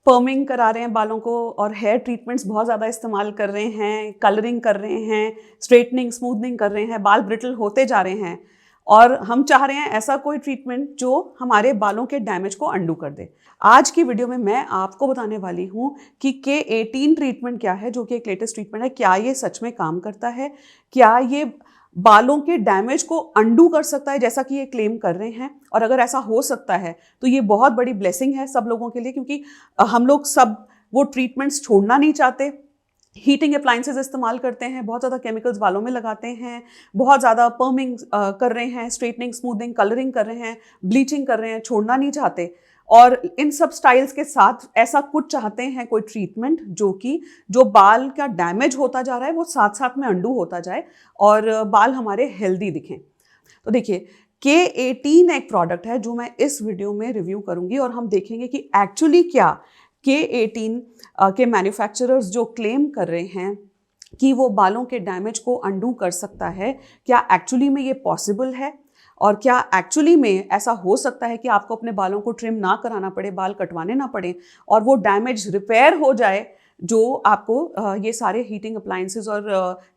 Perming करा रहे हैं बालों को और हेयर ट्रीटमेंट्स बहुत ज़्यादा इस्तेमाल कर रहे हैं, कलरिंग कर रहे हैं, स्ट्रेटनिंग स्मूथनिंग कर रहे हैं, बाल ब्रिटल होते जा रहे हैं और हम चाह रहे हैं ऐसा कोई ट्रीटमेंट जो हमारे बालों के डैमेज को अंडू कर दे। आज की वीडियो में मैं आपको बताने वाली हूँ कि K18 ट्रीटमेंट क्या है, जो कि एक लेटेस्ट ट्रीटमेंट है। क्या ये सच में काम करता है? क्या ये बालों के डैमेज को अंडू कर सकता है जैसा कि ये क्लेम कर रहे हैं? और अगर ऐसा हो सकता है तो ये बहुत बड़ी ब्लेसिंग है सब लोगों के लिए, क्योंकि हम लोग सब वो ट्रीटमेंट्स छोड़ना नहीं चाहते। हीटिंग अप्लाइंसेस इस्तेमाल करते हैं, बहुत ज़्यादा केमिकल्स बालों में लगाते हैं, बहुत ज़्यादा पर्मिंग कर रहे हैं, स्ट्रेटनिंग स्मूथनिंग कलरिंग कर रहे हैं, ब्लीचिंग कर रहे हैं, छोड़ना नहीं चाहते। और इन सब स्टाइल्स के साथ ऐसा कुछ चाहते हैं, कोई ट्रीटमेंट जो बाल का डैमेज होता जा रहा है वो साथ साथ में अंडू होता जाए और बाल हमारे हेल्दी दिखें। तो देखिए, K18 एक प्रोडक्ट है जो मैं इस वीडियो में रिव्यू करूंगी और हम देखेंगे कि एक्चुअली क्या K18 के मैन्युफैक्चरर्स जो क्लेम कर रहे हैं कि वो बालों के डैमेज को अंडू कर सकता है, क्या एक्चुअली में ये पॉसिबल है? और क्या एक्चुअली में ऐसा हो सकता है कि आपको अपने बालों को ट्रिम ना कराना पड़े, बाल कटवाने ना पड़े और वो डैमेज रिपेयर हो जाए जो आपको ये सारे हीटिंग अप्लायंसेस और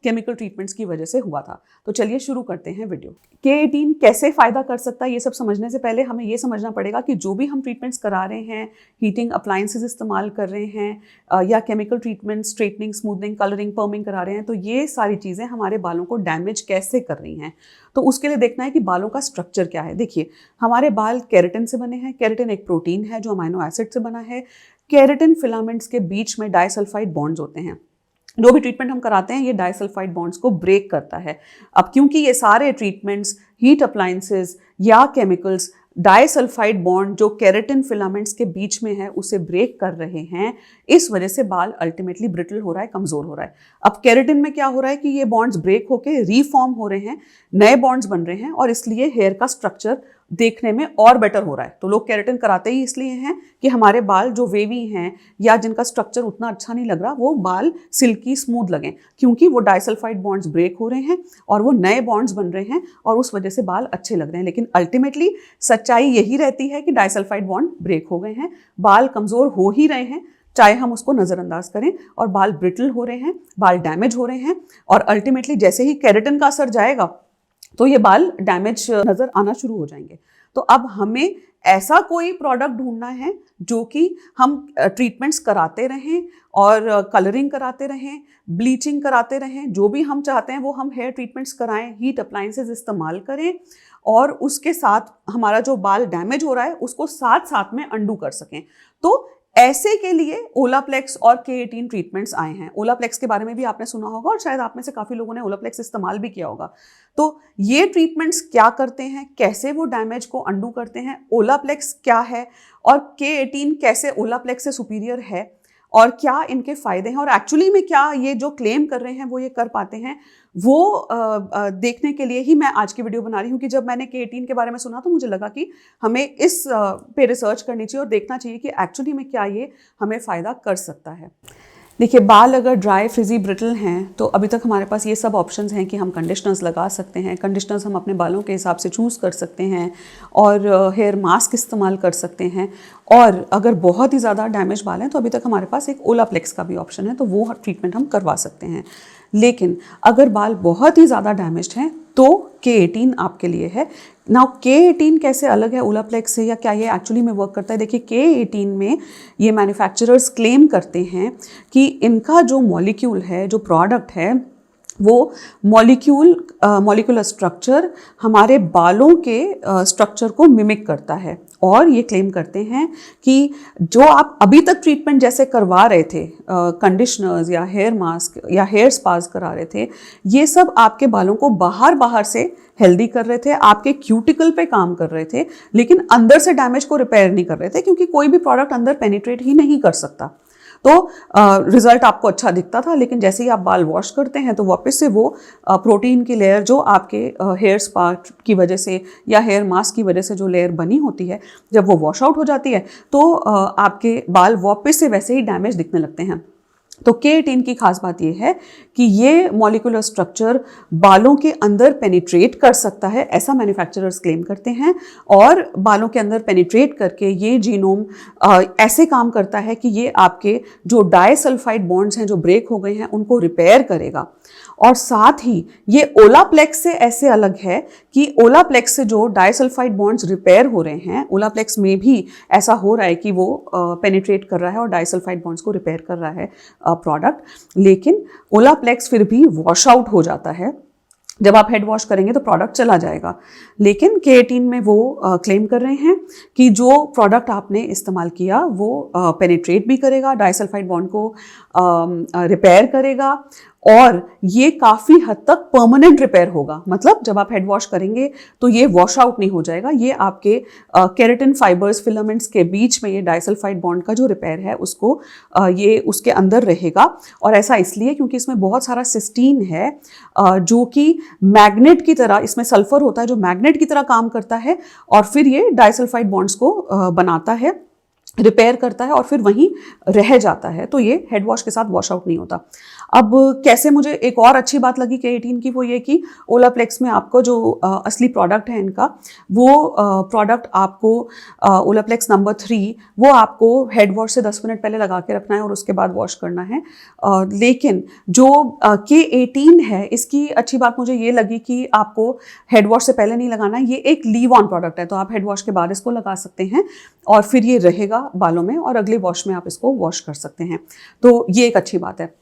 केमिकल ट्रीटमेंट्स की वजह से हुआ था? तो चलिए शुरू करते हैं वीडियो। K18 कैसे फ़ायदा कर सकता है, ये सब समझने से पहले हमें ये समझना पड़ेगा कि जो भी हम ट्रीटमेंट्स करा रहे हैं, हीटिंग अप्लायंसेस इस्तेमाल कर रहे हैं या chemical treatment, straightening smoothening colouring perming करा रहे हैं, तो ये सारी चीज़ें हमारे बालों को डैमेज कैसे कर रही हैं। तो उसके लिए देखना है कि बालों का स्ट्रक्चर क्या है। देखिए, हमारे बाल केराटिन से बने हैं। केराटिन एक प्रोटीन है जो अमाइनो एसिड से बना है। केराटिन फिलामेंट्स के बीच में डाइसल्फाइड बॉन्ड्स होते हैं। जो भी ट्रीटमेंट हम कराते हैं ये डाइसल्फाइड बॉन्ड्स को ब्रेक करता है। अब क्योंकि ये सारे ट्रीटमेंट्स, हीट अप्लायंसेस या केमिकल्स डाइसल्फाइड बॉन्ड जो केराटिन फिलामेंट्स के बीच में है उसे ब्रेक कर रहे हैं, इस वजह से बाल अल्टीमेटली ब्रिटल हो रहा है, कमज़ोर हो रहा है। अब केराटिन में क्या हो रहा है कि ये बॉन्ड्स ब्रेक होके रीफॉर्म हो रहे हैं, नए बॉन्ड्स बन रहे हैं और इसलिए हेयर का स्ट्रक्चर देखने में और बेटर हो रहा है। तो लोग केराटिन कराते ही इसलिए हैं कि हमारे बाल जो वेवी हैं या जिनका स्ट्रक्चर उतना अच्छा नहीं लग रहा, वो बाल सिल्की स्मूथ लगें, क्योंकि वो डाइसल्फाइड बॉन्ड्स ब्रेक हो रहे हैं और वो नए बॉन्ड्स बन रहे हैं और उस वजह से बाल अच्छे लग रहे हैं। लेकिन अल्टीमेटली सच्चाई यही रहती है कि डाइसल्फाइड बॉन्ड ब्रेक हो गए हैं, बाल कमज़ोर हो ही रहे हैं, चाहे हम उसको नज़रअंदाज करें, और बाल ब्रिटल हो रहे हैं, बाल डैमेज हो रहे हैं। और अल्टीमेटली जैसे ही केराटिन का असर जाएगा तो ये बाल डैमेज नज़र आना शुरू हो जाएंगे। तो अब हमें ऐसा कोई प्रोडक्ट ढूंढना है जो कि हम ट्रीटमेंट्स कराते रहें और कलरिंग कराते रहें, ब्लीचिंग कराते रहें, जो भी हम चाहते हैं वो हम हेयर ट्रीटमेंट्स कराएं, हीट अप्लायंसेस इस्तेमाल करें और उसके साथ हमारा जो बाल डैमेज हो रहा है उसको साथ साथ में अंडू कर सकें। तो ऐसे के लिए ओलाप्लेक्स और K18 ट्रीटमेंट्स आए हैं। ओलाप्लेक्स के बारे में भी आपने सुना होगा और शायद आप में से काफ़ी लोगों ने ओलाप्लेक्स इस्तेमाल भी किया होगा। तो ये ट्रीटमेंट्स क्या करते हैं, कैसे वो डैमेज को अंडू करते हैं, ओलाप्लेक्स क्या है और K18 कैसे ओलाप्लेक्स से सुपीरियर है और क्या इनके फ़ायदे हैं और एक्चुअली में क्या ये जो क्लेम कर रहे हैं वो ये कर पाते हैं, वो देखने के लिए ही मैं आज की वीडियो बना रही हूँ। कि जब मैंने K18 के बारे में सुना तो मुझे लगा कि हमें इस पे रिसर्च करनी चाहिए और देखना चाहिए कि एक्चुअली में क्या ये हमें फ़ायदा कर सकता है। देखिए, बाल अगर ड्राई, फ्रिजी, ब्रिटल हैं तो अभी तक हमारे पास ये सब ऑप्शंस हैं कि हम कंडीशनर्स लगा सकते हैं। कंडीशनर्स हम अपने बालों के हिसाब से चूज़ कर सकते हैं और हेयर मास्क इस्तेमाल कर सकते हैं। और अगर बहुत ही ज़्यादा डैमेज बाल हैं तो अभी तक हमारे पास एक ओलाप्लेक्स का भी ऑप्शन है, तो वो ट्रीटमेंट हम करवा सकते हैं। लेकिन अगर बाल बहुत ही ज़्यादा डैमेज्ड हैं तो K18 आपके लिए है। नाउ K18 कैसे अलग है ओलाप्लेक्स से या क्या ये एक्चुअली में वर्क करता है? देखिए, K18 में ये मैन्युफैक्चरर्स क्लेम करते हैं कि इनका जो मॉलिक्यूल है, जो प्रोडक्ट है, वो मॉलिक्यूलर स्ट्रक्चर हमारे बालों के स्ट्रक्चर को मिमिक करता है। और ये क्लेम करते हैं कि जो आप अभी तक ट्रीटमेंट जैसे करवा रहे थे, कंडीशनर्स या हेयर मास्क या हेयर स्पास करा रहे थे, ये सब आपके बालों को बाहर से हेल्दी कर रहे थे, आपके क्यूटिकल पे काम कर रहे थे, लेकिन अंदर से डैमेज को रिपेयर नहीं कर रहे थे, क्योंकि कोई भी प्रोडक्ट अंदर पेनिट्रेट ही नहीं कर सकता। तो रिजल्ट आपको अच्छा दिखता था, लेकिन जैसे ही आप बाल वॉश करते हैं तो वापस से वो प्रोटीन की लेयर जो आपके हेयर स्पा की वजह से या हेयर मास्क की वजह से जो लेयर बनी होती है, जब वो वॉश आउट हो जाती है तो आपके बाल वापस से वैसे ही डैमेज दिखने लगते हैं। तो K18 की खास बात यह है कि ये मॉलिक्यूलर स्ट्रक्चर बालों के अंदर पेनिट्रेट कर सकता है, ऐसा मैन्युफैक्चरर्स क्लेम करते हैं। और बालों के अंदर पेनिट्रेट करके ये जीनोम ऐसे काम करता है कि ये आपके जो डाइसल्फाइड बॉन्ड्स हैं जो ब्रेक हो गए हैं उनको रिपेयर करेगा। और साथ ही ये ओलाप्लेक्स से ऐसे अलग है कि ओलाप्लेक्स से जो डाइसल्फाइड बॉन्ड्स रिपेयर हो रहे हैं, ओलाप्लेक्स में भी ऐसा हो रहा है कि वो पेनिट्रेट कर रहा है और डाइसल्फाइड बॉन्ड्स को रिपेयर कर रहा है प्रोडक्ट, लेकिन ओलाप्लेक्स फिर भी वॉश आउट हो जाता है। जब आप हेड वॉश करेंगे तो प्रोडक्ट चला जाएगा। लेकिन K18 में वो क्लेम कर रहे हैं कि जो प्रोडक्ट आपने इस्तेमाल किया वो पेनिट्रेट भी करेगा, डाइसल्फाइड बॉन्ड को रिपेयर करेगा और ये काफ़ी हद तक परमानेंट रिपेयर होगा। मतलब जब आप हेड वॉश करेंगे तो ये वॉश आउट नहीं हो जाएगा, ये आपके केराटिन फाइबर्स फिलामेंट्स के बीच में ये डाइसल्फाइड बॉन्ड का जो रिपेयर है उसको ये उसके अंदर रहेगा। और ऐसा इसलिए क्योंकि इसमें बहुत सारा सिस्टीन है जो कि मैग्नेट की तरह, इसमें सल्फर होता है जो मैग्नेट की तरह काम करता है और फिर ये डाइसल्फाइड बॉन्ड्स को बनाता है, रिपेयर करता है और फिर वहीं रह जाता है। तो ये हेड वॉश के साथ वॉश आउट नहीं होता। अब कैसे मुझे एक और अच्छी बात लगी K18 की, वो ये कि ओलाप्लेक्स में आपको जो असली प्रोडक्ट है इनका, वो प्रोडक्ट आपको ओलाप्लेक्स नंबर 3 वो आपको हेड वॉश से 10 मिनट पहले लगा के रखना है और उसके बाद वॉश करना है। लेकिन जो K18 है इसकी अच्छी बात मुझे ये लगी कि आपको हेड वॉश से पहले नहीं लगाना है। ये एक लीव ऑन प्रोडक्ट है, तो आप हेड वॉश के बाद इसको लगा सकते हैं और फिर ये रहेगा बालों में और अगले वॉश में आप इसको वॉश कर सकते हैं। तो ये एक अच्छी बात है।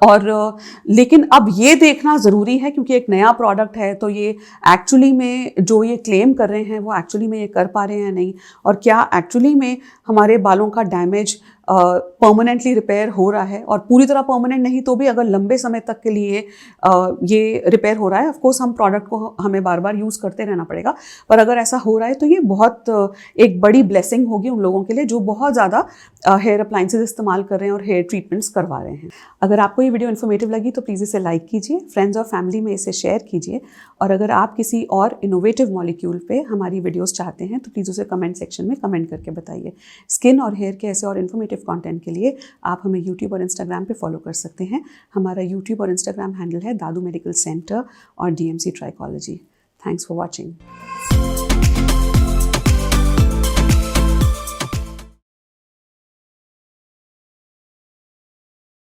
और लेकिन अब ये देखना ज़रूरी है क्योंकि एक नया प्रोडक्ट है, तो ये एक्चुअली में जो ये क्लेम कर रहे हैं वो एक्चुअली में ये कर पा रहे हैं नहीं, और क्या एक्चुअली में हमारे बालों का डैमेज परमानेंटली रिपेयर हो रहा है। और पूरी तरह परमानेंट नहीं तो भी अगर लंबे समय तक के लिए ये रिपेयर हो रहा है, ऑफकोर्स हम प्रोडक्ट को हमें बार बार यूज़ करते रहना पड़ेगा, पर अगर ऐसा हो रहा है तो ये बहुत एक बड़ी ब्लेसिंग होगी उन लोगों के लिए जो बहुत ज़्यादा हेयर अप्लाइंसेज इस्तेमाल कर रहे हैं और हेयर ट्रीटमेंट्स करवा रहे हैं। अगर आपको ये वीडियो इन्फॉर्मेटिव लगी तो प्लीज़ इसे लाइक कीजिए, फ्रेंड्स और फैमिली में इसे शेयर कीजिए, और अगर आप किसी और इनोवेटिव मॉलिक्यूल पे हमारी वीडियोस चाहते हैं तो प्लीज़ उसे कमेंट सेक्शन में कमेंट करके बताइए। स्किन और हेयर के ऐसे और इन्फॉर्मेटिव कंटेंट के लिए आप हमें यूट्यूब और इंस्टाग्राम पे फॉलो कर सकते हैं। हमारा यूट्यूब और इंस्टाग्राम हैंडल है दादू मेडिकल सेंटर और DMC trichology. Thanks for watching.